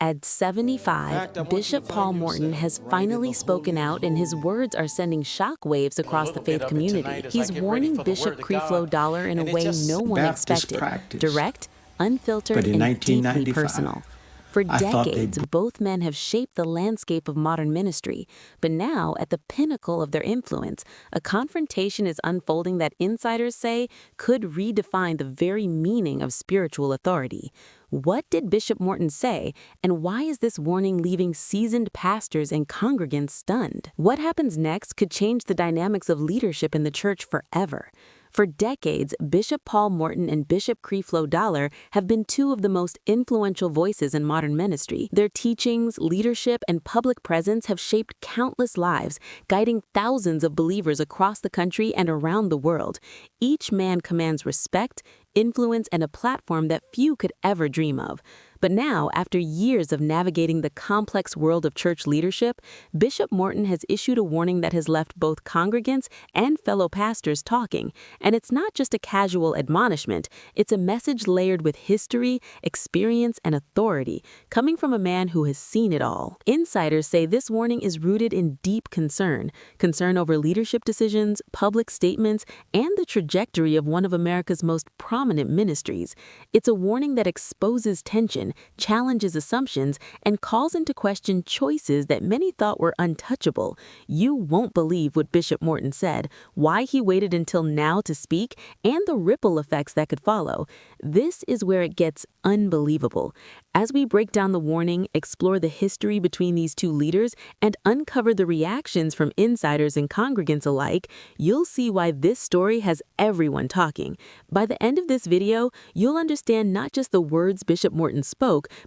At 75, Bishop Paul Morton has finally spoken out, and his words are sending shockwaves across the faith community. He's warning Bishop Creflo Dollar in a way no one expected: direct, unfiltered, and deeply personal. For decades, both men have shaped the landscape of modern ministry, but now, at the pinnacle of their influence, a confrontation is unfolding that insiders say could redefine the very meaning of spiritual authority. What did Bishop Morton say, and why is this warning leaving seasoned pastors and congregants stunned? What happens next could change the dynamics of leadership in the church forever. For decades, Bishop Paul Morton and Bishop Creflo Dollar have been two of the most influential voices in modern ministry. Their teachings, leadership, and public presence have shaped countless lives, guiding thousands of believers across the country and around the world. Each man commands respect, influence, and a platform that few could ever dream of. But now, after years of navigating the complex world of church leadership, Bishop Morton has issued a warning that has left both congregants and fellow pastors talking. And it's not just a casual admonishment, it's a message layered with history, experience, and authority, coming from a man who has seen it all. Insiders say this warning is rooted in deep concern over leadership decisions, public statements, and the trajectory of one of America's most prominent ministries. It's a warning that exposes tension, challenges assumptions, and calls into question choices that many thought were untouchable. You won't believe what Bishop Morton said, why he waited until now to speak, and the ripple effects that could follow. This is where it gets unbelievable. As we break down the warning, explore the history between these two leaders, and uncover the reactions from insiders and congregants alike, you'll see why this story has everyone talking. By the end of this video, you'll understand not just the words Bishop Morton spoke,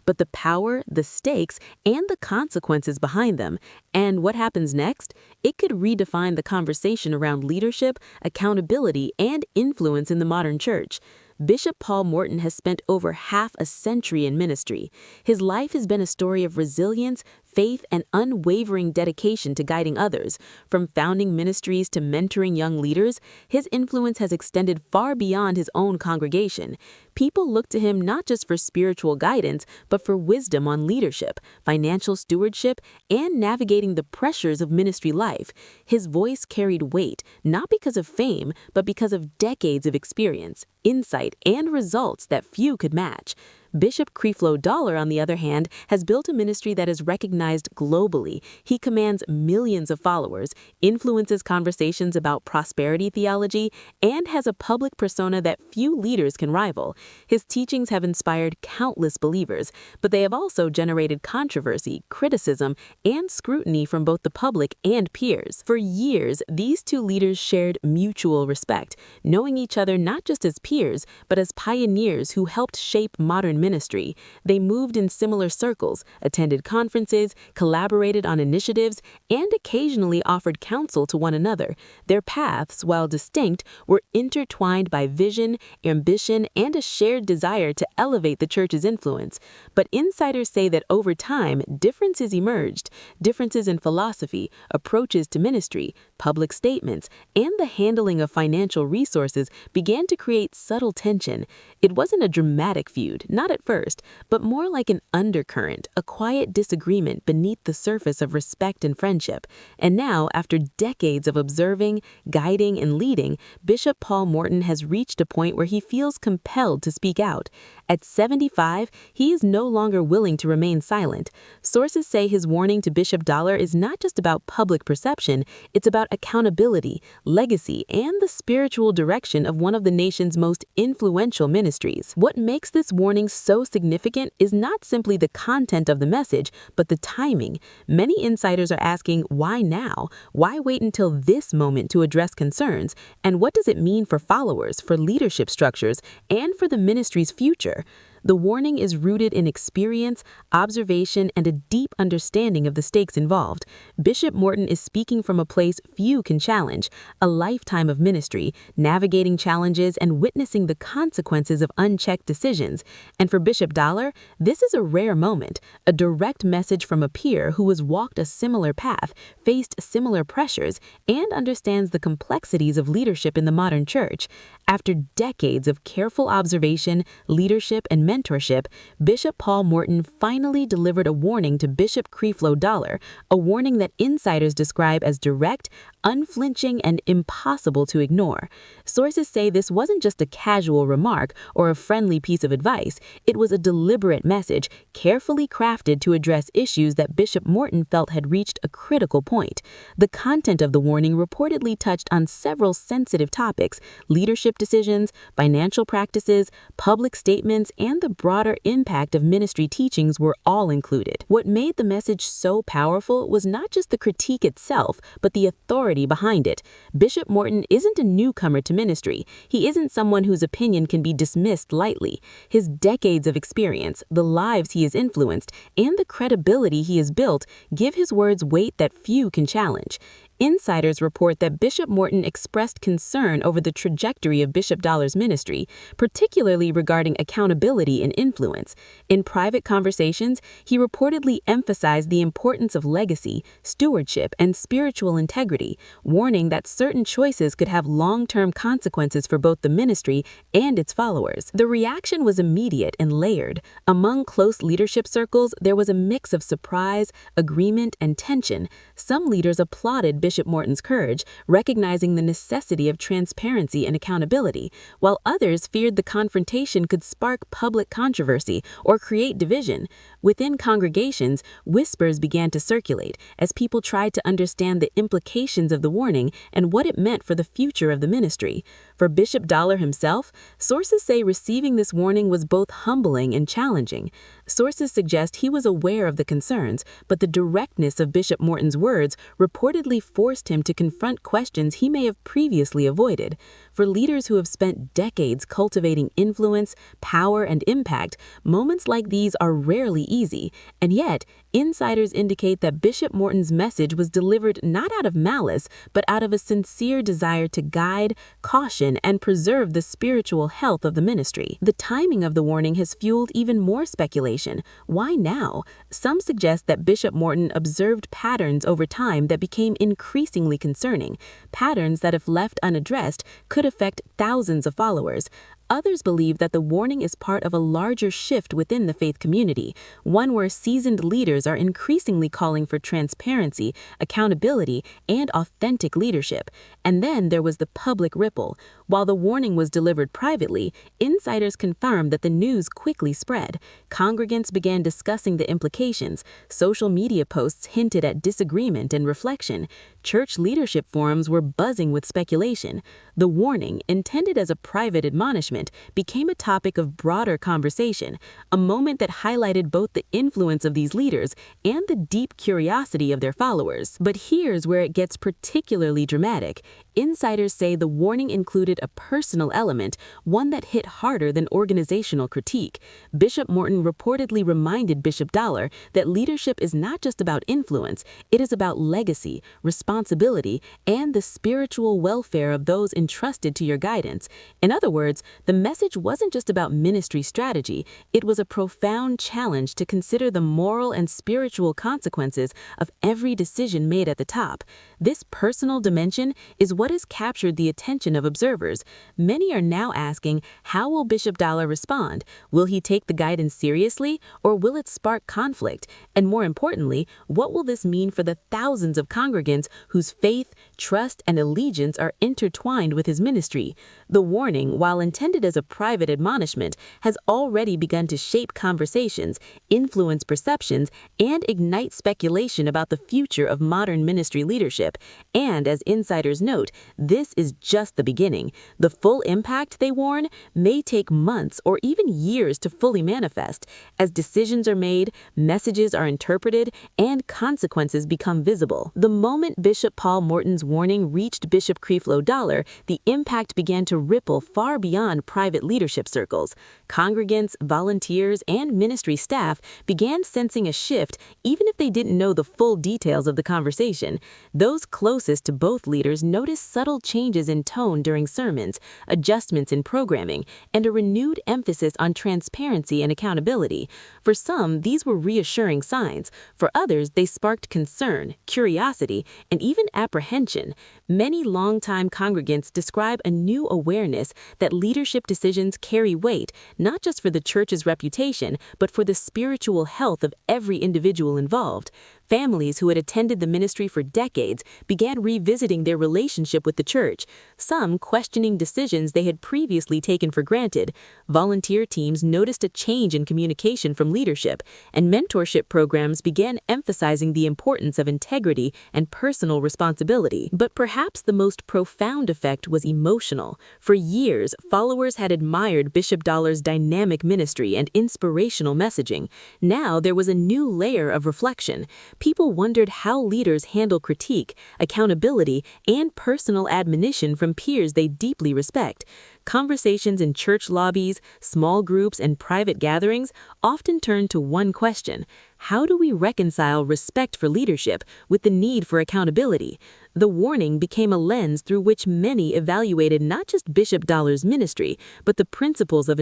but the power, the stakes, and the consequences behind them. And what happens next? It could redefine the conversation around leadership, accountability, and influence in the modern church. Bishop Paul Morton has spent over half a century in ministry. His life has been a story of resilience, faith, and unwavering dedication to guiding others. From founding ministries to mentoring young leaders, his influence has extended far beyond his own congregation. People look to him not just for spiritual guidance, but for wisdom on leadership, financial stewardship, and navigating the pressures of ministry life. His voice carried weight, not because of fame, but because of decades of experience, insight, and results that few could match. Bishop Creflo Dollar, on the other hand, has built a ministry that is recognized globally. He commands millions of followers, influences conversations about prosperity theology, and has a public persona that few leaders can rival. His teachings have inspired countless believers, but they have also generated controversy, criticism, and scrutiny from both the public and peers. For years, these two leaders shared mutual respect, knowing each other not just as peers, but as pioneers who helped shape modern ministry. They moved in similar circles, attended conferences, collaborated on initiatives, and occasionally offered counsel to one another. Their paths, while distinct, were intertwined by vision, ambition, and a shared desire to elevate the church's influence. But insiders say that over time, differences emerged. Differences in philosophy, approaches to ministry, public statements, and the handling of financial resources began to create subtle tension. It wasn't a dramatic feud, not at first, but more like an undercurrent, a quiet disagreement beneath the surface of respect and friendship. And now, after decades of observing, guiding, and leading, Bishop Paul Morton has reached a point where he feels compelled to speak out. At 75, he is no longer willing to remain silent. Sources say his warning to Bishop Dollar is not just about public perception, it's about accountability, legacy, and the spiritual direction of one of the nation's most influential ministries. What makes this warning so significant is not simply the content of the message, but the timing. Many insiders are asking, why now? Why wait until this moment to address concerns? And what does it mean for followers, for leadership structures, and for the ministry's future? The warning is rooted in experience, observation, and a deep understanding of the stakes involved. Bishop Morton is speaking from a place few can challenge, a lifetime of ministry, navigating challenges and witnessing the consequences of unchecked decisions. And for Bishop Dollar, this is a rare moment, a direct message from a peer who has walked a similar path, faced similar pressures, and understands the complexities of leadership in the modern church. After decades of careful observation, leadership, and mentorship, Bishop Paul Morton finally delivered a warning to Bishop Creflo Dollar, a warning that insiders describe as direct, unflinching, and impossible to ignore. Sources say this wasn't just a casual remark or a friendly piece of advice. It was a deliberate message, carefully crafted to address issues that Bishop Morton felt had reached a critical point. The content of the warning reportedly touched on several sensitive topics: leadership decisions, financial practices, public statements, and the broader impact of ministry teachings were all included. What made the message so powerful was not just the critique itself, but the authority behind it. Bishop Morton isn't a newcomer to ministry. He isn't someone whose opinion can be dismissed lightly. His decades of experience, the lives he has influenced, and the credibility he has built give his words weight that few can challenge. Insiders report that Bishop Morton expressed concern over the trajectory of Bishop Dollar's ministry, particularly regarding accountability and influence. In private conversations, he reportedly emphasized the importance of legacy, stewardship, and spiritual integrity, warning that certain choices could have long-term consequences for both the ministry and its followers. The reaction was immediate and layered. Among close leadership circles, there was a mix of surprise, agreement, and tension. Some leaders applauded Bishop Morton's courage, recognizing the necessity of transparency and accountability, while others feared the confrontation could spark public controversy or create division. Within congregations, whispers began to circulate as people tried to understand the implications of the warning and what it meant for the future of the ministry. For Bishop Dollar himself, sources say receiving this warning was both humbling and challenging. Sources suggest he was aware of the concerns, but the directness of Bishop Morton's words reportedly forced him to confront questions he may have previously avoided. For leaders who have spent decades cultivating influence, power, and impact, moments like these are rarely easy, and yet insiders indicate that Bishop Morton's message was delivered not out of malice, but out of a sincere desire to guide, caution, and preserve the spiritual health of the ministry. The timing of the warning has fueled even more speculation. Why now? Some suggest that Bishop Morton observed patterns over time that became increasingly concerning, patterns that, if left unaddressed, could affect thousands of followers. Others believe that the warning is part of a larger shift within the faith community, one where seasoned leaders are increasingly calling for transparency, accountability, and authentic leadership. And then there was the public ripple. While the warning was delivered privately, insiders confirmed that the news quickly spread. Congregants began discussing the implications. Social media posts hinted at disagreement and reflection. Church leadership forums were buzzing with speculation. The warning, intended as a private admonishment, became a topic of broader conversation, a moment that highlighted both the influence of these leaders and the deep curiosity of their followers. But here's where it gets particularly dramatic. Insiders say the warning included a personal element, one that hit harder than organizational critique. Bishop Morton reportedly reminded Bishop Dollar that leadership is not just about influence, it is about legacy, responsibility, and the spiritual welfare of those entrusted to your guidance. In other words, the message wasn't just about ministry strategy, it was a profound challenge to consider the moral and spiritual consequences of every decision made at the top. This personal dimension is what has captured the attention of observers. Many are now asking, how will Bishop Dollar respond? Will he take the guidance seriously, or will it spark conflict? And more importantly, what will this mean for the thousands of congregants whose faith, trust, and allegiance are intertwined with his ministry? The warning, while intended as a private admonishment, has already begun to shape conversations, influence perceptions, and ignite speculation about the future of modern ministry leadership. And as insiders note, this is just the beginning. The full impact, they warn, may take months or even years to fully manifest. As decisions are made, messages are interpreted, and consequences become visible. The moment Bishop Paul Morton's warning reached Bishop Creflo Dollar, the impact began to ripple far beyond private leadership circles. Congregants, volunteers, and ministry staff began sensing a shift even if they didn't know the full details of the conversation. Those closest to both leaders noticed noticed subtle changes in tone during sermons, adjustments in programming, and a renewed emphasis on transparency and accountability. For some, these were reassuring signs. For others, they sparked concern, curiosity, and even apprehension. Many longtime congregants describe a new awareness that leadership decisions carry weight, not just for the church's reputation, but for the spiritual health of every individual involved. Families who had attended the ministry for decades began revisiting their relationship with the church, some questioning decisions they had previously taken for granted. Volunteer teams noticed a change in communication from leadership, and mentorship programs began emphasizing the importance of integrity and personal responsibility. But perhaps the most profound effect was emotional. For years, followers had admired Bishop Dollar's dynamic ministry and inspirational messaging. Now there was a new layer of reflection. People wondered how leaders handle critique, accountability, and personal admonition from peers they deeply respect. Conversations in church lobbies, small groups, and private gatherings often turned to one question: how do we reconcile respect for leadership with the need for accountability? The warning became a lens through which many evaluated not just Bishop Dollar's ministry, but the principles of